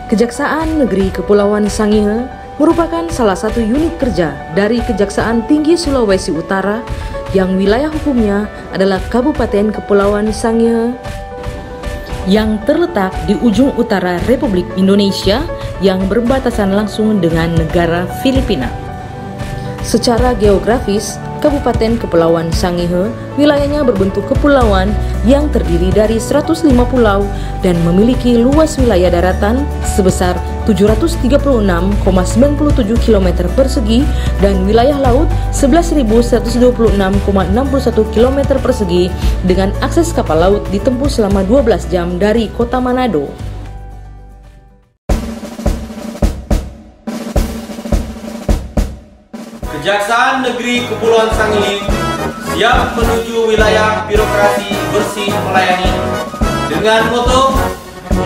Kejaksaan Negeri Kepulauan Sangihe merupakan salah satu unit kerja dari Kejaksaan Tinggi Sulawesi Utara yang wilayah hukumnya adalah Kabupaten Kepulauan Sangihe yang terletak di ujung utara Republik Indonesia yang berbatasan langsung dengan negara Filipina. Secara geografis, Kabupaten Kepulauan Sangihe wilayahnya berbentuk kepulauan yang terdiri dari 105 pulau dan memiliki luas wilayah daratan sebesar 736,97 km persegi dan wilayah laut 11.126,61 km persegi dengan akses kapal laut ditempuh selama 12 jam dari kota Manado. Kejaksaan Negeri Kepulauan Sangihe siap menuju wilayah birokrasi bersih melayani dengan moto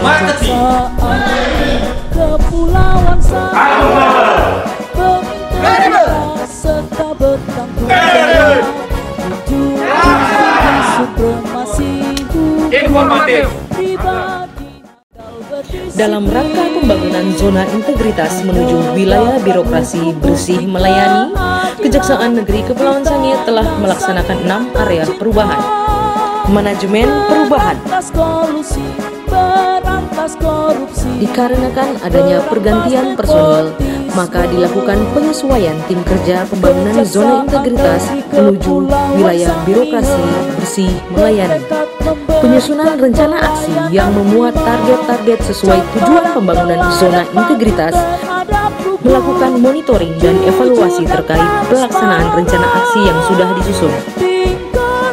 marketing. Kepulauan Sangihe serta bertanggung supremasi informatif. Dalam rangka pembangunan zona integritas menuju wilayah birokrasi bersih melayani, Kejaksaan Negeri Kepulauan Sangihe telah melaksanakan 6 area perubahan. Manajemen perubahan dikarenakan adanya pergantian personil, maka dilakukan penyesuaian tim kerja pembangunan zona integritas menuju wilayah birokrasi bersih melayani. Penyusunan rencana aksi yang memuat target-target sesuai tujuan pembangunan zona integritas, melakukan monitoring dan evaluasi terkait pelaksanaan rencana aksi yang sudah disusun.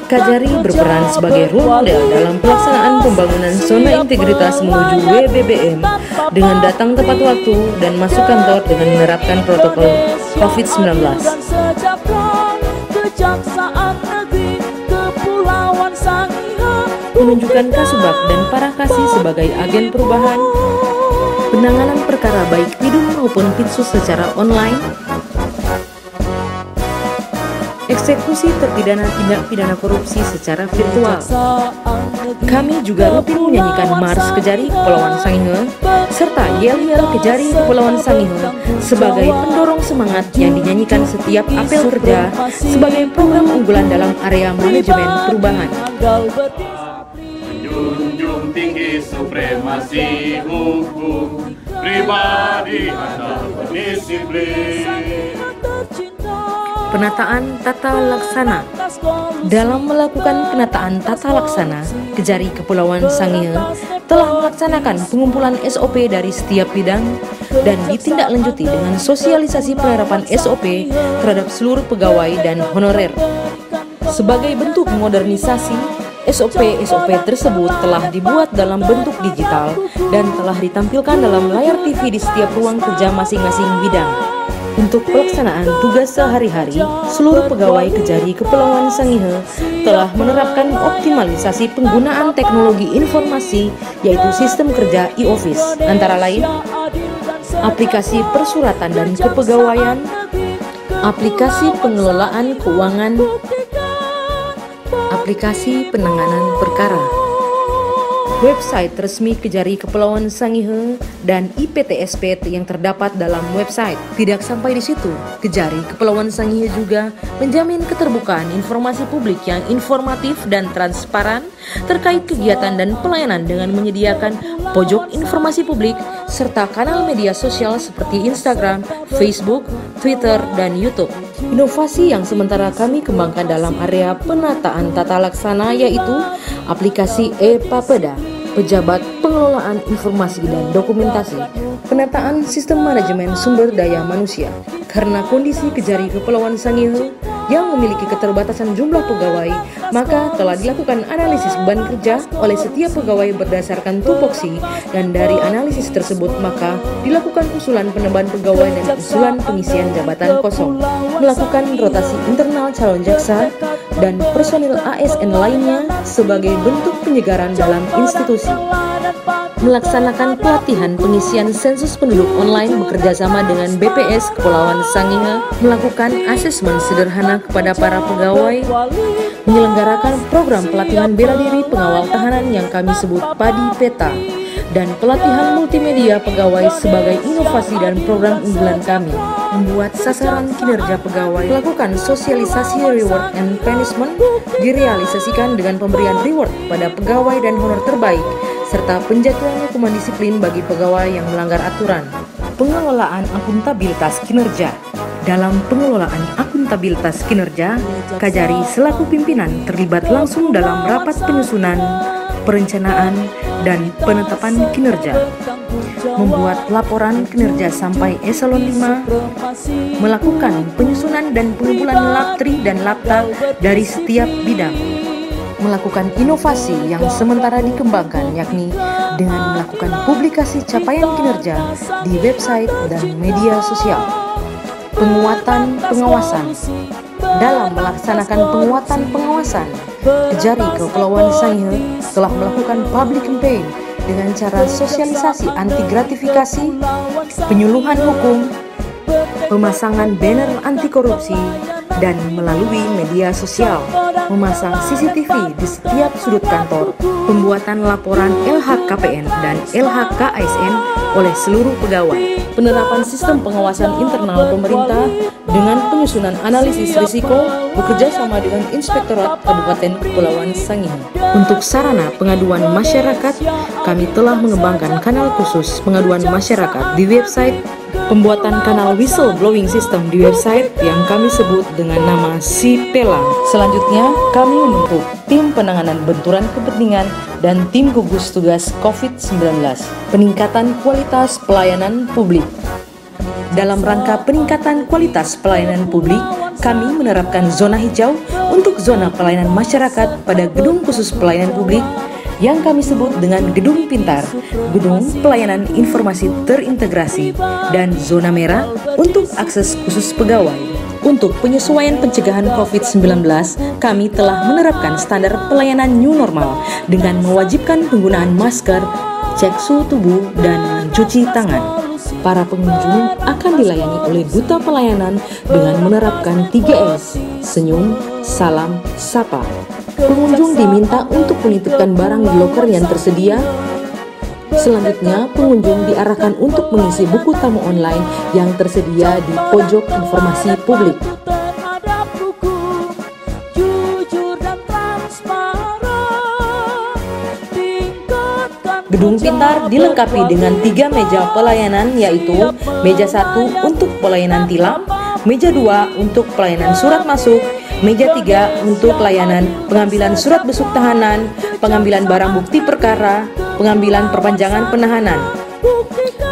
Kajari berperan sebagai role model dalam pelaksanaan pembangunan zona integritas menuju WBBM dengan datang tepat waktu dan masuk kantor dengan menerapkan protokol COVID-19. Menunjukkan Kasubag dan para kasih sebagai agen perubahan, penanganan perkara baik pidum maupun pitsus secara online, eksekusi terpidana tindak pidana korupsi secara virtual. Kami juga rutin menyanyikan Mars Kejari Kepulauan Sangihe serta Yel-Yel Kejari Kepulauan Sangihe sebagai pendorong semangat yang dinyanyikan setiap apel kerja sebagai program unggulan dalam area manajemen perubahan. Menjunjung tinggi supremasi hukum, pribadi Anda berdisiplin. Penataan tata laksana. Dalam melakukan penataan tata laksana, Kejari Kepulauan Sangihe telah melaksanakan pengumpulan SOP dari setiap bidang dan ditindaklanjuti dengan sosialisasi penerapan SOP terhadap seluruh pegawai dan honorer. Sebagai bentuk modernisasi, SOP tersebut telah dibuat dalam bentuk digital dan telah ditampilkan dalam layar TV di setiap ruang kerja masing-masing bidang. Untuk pelaksanaan tugas sehari-hari, seluruh pegawai Kejari Kepulauan Sangihe telah menerapkan optimalisasi penggunaan teknologi informasi, yaitu sistem kerja e-office, antara lain aplikasi persuratan dan kepegawaian, aplikasi pengelolaan keuangan, aplikasi penanganan perkara, website resmi Kejari Kepulauan Sangihe, dan IPTSP yang terdapat dalam website. Tidak sampai di situ, Kejari Kepulauan Sangihe juga menjamin keterbukaan informasi publik yang informatif dan transparan terkait kegiatan dan pelayanan dengan menyediakan pojok informasi publik serta kanal media sosial seperti Instagram, Facebook, Twitter, dan YouTube. Inovasi yang sementara kami kembangkan dalam area penataan tata laksana yaitu aplikasi e-Papeda, pejabat pengelolaan informasi dan dokumentasi, penataan sistem manajemen sumber daya manusia. Karena kondisi Kejari Kepulauan Sangihe yang memiliki keterbatasan jumlah pegawai, maka telah dilakukan analisis beban kerja oleh setiap pegawai berdasarkan tupoksi, dan dari analisis tersebut maka dilakukan usulan penambahan pegawai dan usulan pengisian jabatan kosong, melakukan rotasi internal calon jaksa dan personil ASN lainnya sebagai bentuk penyegaran dalam institusi. melaksanakan pelatihan pengisian sensus penduduk online bekerjasama dengan BPS Kepulauan Sangihe, melakukan asesmen sederhana kepada para pegawai, menyelenggarakan program pelatihan bela diri pengawal tahanan yang kami sebut PADI PETA, dan pelatihan multimedia pegawai sebagai inovasi dan program unggulan kami. Membuat sasaran kinerja pegawai, melakukan sosialisasi reward and punishment, direalisasikan dengan pemberian reward pada pegawai dan honor terbaik, serta penjatuhan hukuman disiplin bagi pegawai yang melanggar aturan. Pengelolaan akuntabilitas kinerja. Dalam pengelolaan akuntabilitas kinerja, Kajari selaku pimpinan terlibat langsung dalam rapat penyusunan, perencanaan, dan penetapan kinerja, membuat laporan kinerja sampai eselon 5, melakukan penyusunan dan pengumpulan laptri dan lapta dari setiap bidang, melakukan inovasi yang sementara dikembangkan, yakni dengan melakukan publikasi capaian kinerja di website dan media sosial. Penguatan pengawasan. Dalam melaksanakan penguatan pengawasan, Kejari Kepulauan Sangihe telah melakukan public campaign dengan cara sosialisasi anti gratifikasi, penyuluhan hukum, pemasangan banner anti korupsi, dan melalui media sosial, memasang CCTV di setiap sudut kantor, pembuatan laporan LHKPN dan LHKASN oleh seluruh pegawai, penerapan sistem pengawasan internal pemerintah dengan penyusunan analisis risiko bekerja sama dengan Inspektorat Kabupaten Kepulauan Sangihe. Untuk sarana pengaduan masyarakat, kami telah mengembangkan kanal khusus pengaduan masyarakat di website, pembuatan kanal whistleblowing system di website yang kami sebut dengan nama Si Pelang. Selanjutnya, kami membentuk tim penanganan benturan kepentingan dan tim gugus tugas COVID-19, peningkatan kualitas pelayanan publik. Dalam rangka peningkatan kualitas pelayanan publik, kami menerapkan zona hijau untuk zona pelayanan masyarakat pada gedung khusus pelayanan publik yang kami sebut dengan Gedung Pintar, Gedung Pelayanan Informasi Terintegrasi, dan zona merah untuk akses khusus pegawai. Untuk penyesuaian pencegahan COVID-19, kami telah menerapkan standar pelayanan new normal dengan mewajibkan penggunaan masker, cek suhu tubuh, dan mencuci tangan. Para pengunjung akan dilayani oleh duta pelayanan dengan menerapkan 3S, senyum, salam, sapa. Pengunjung diminta untuk menitipkan barang di loker yang tersedia. Selanjutnya, pengunjung diarahkan untuk mengisi buku tamu online yang tersedia di pojok informasi publik. Gedung Pintar dilengkapi dengan 3 meja pelayanan, yaitu meja 1 untuk pelayanan tilang, meja 2 untuk pelayanan surat masuk, meja 3 untuk pelayanan pengambilan surat besuk tahanan, pengambilan barang bukti perkara, pengambilan perpanjangan penahanan.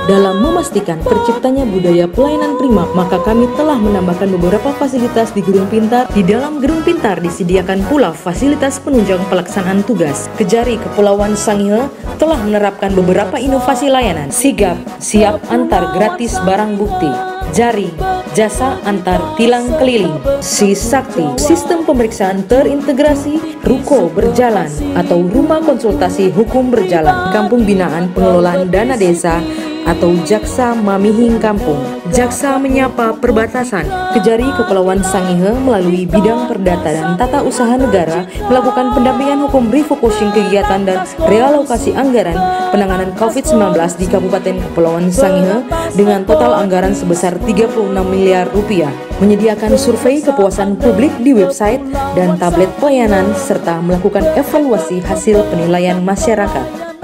Dalam memastikan terciptanya budaya pelayanan prima, maka kami telah menambahkan beberapa fasilitas di Gedung Pintar. Di dalam Gedung Pintar disediakan pula fasilitas penunjang pelaksanaan tugas. Kejari Kepulauan Sangihe telah menerapkan beberapa inovasi layanan. Sigap, siap antar gratis barang bukti. Jari, jasa antar tilang keliling. Si Sakti, sistem pemeriksaan terintegrasi. Ruko berjalan atau rumah konsultasi hukum berjalan. Kampung binaan pengelolaan dana desa atau Jaksa Mamihing Kampung. Jaksa menyapa perbatasan. Kejari Kepulauan Sangihe melalui bidang perdata dan tata usaha negara melakukan pendampingan hukum refocusing kegiatan dan realokasi anggaran penanganan COVID-19 di Kabupaten Kepulauan Sangihe dengan total anggaran sebesar 36 miliar rupiah. Menyediakan survei kepuasan publik di website dan tablet pelayanan serta melakukan evaluasi hasil penilaian masyarakat.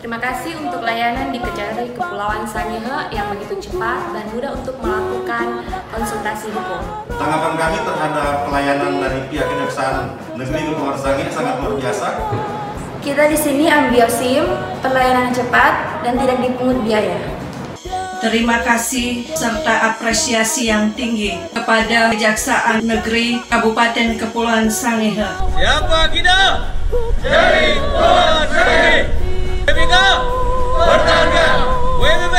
Terima kasih untuk layanan di Kejari Kepulauan Sangihe yang begitu cepat dan mudah untuk melakukan konsultasi hukum. Tanggapan kami terhadap pelayanan dari pihak Kejaksaan Negeri Kepulauan Sangihe sangat luar biasa. Kita di sini ambil SIM, pelayanan cepat dan tidak dipungut biaya. Terima kasih serta apresiasi yang tinggi kepada Kejaksaan Negeri Kabupaten Kepulauan Sangihe. Siapa kita? Dari Kepulauan Sangihe. Bertangga WBB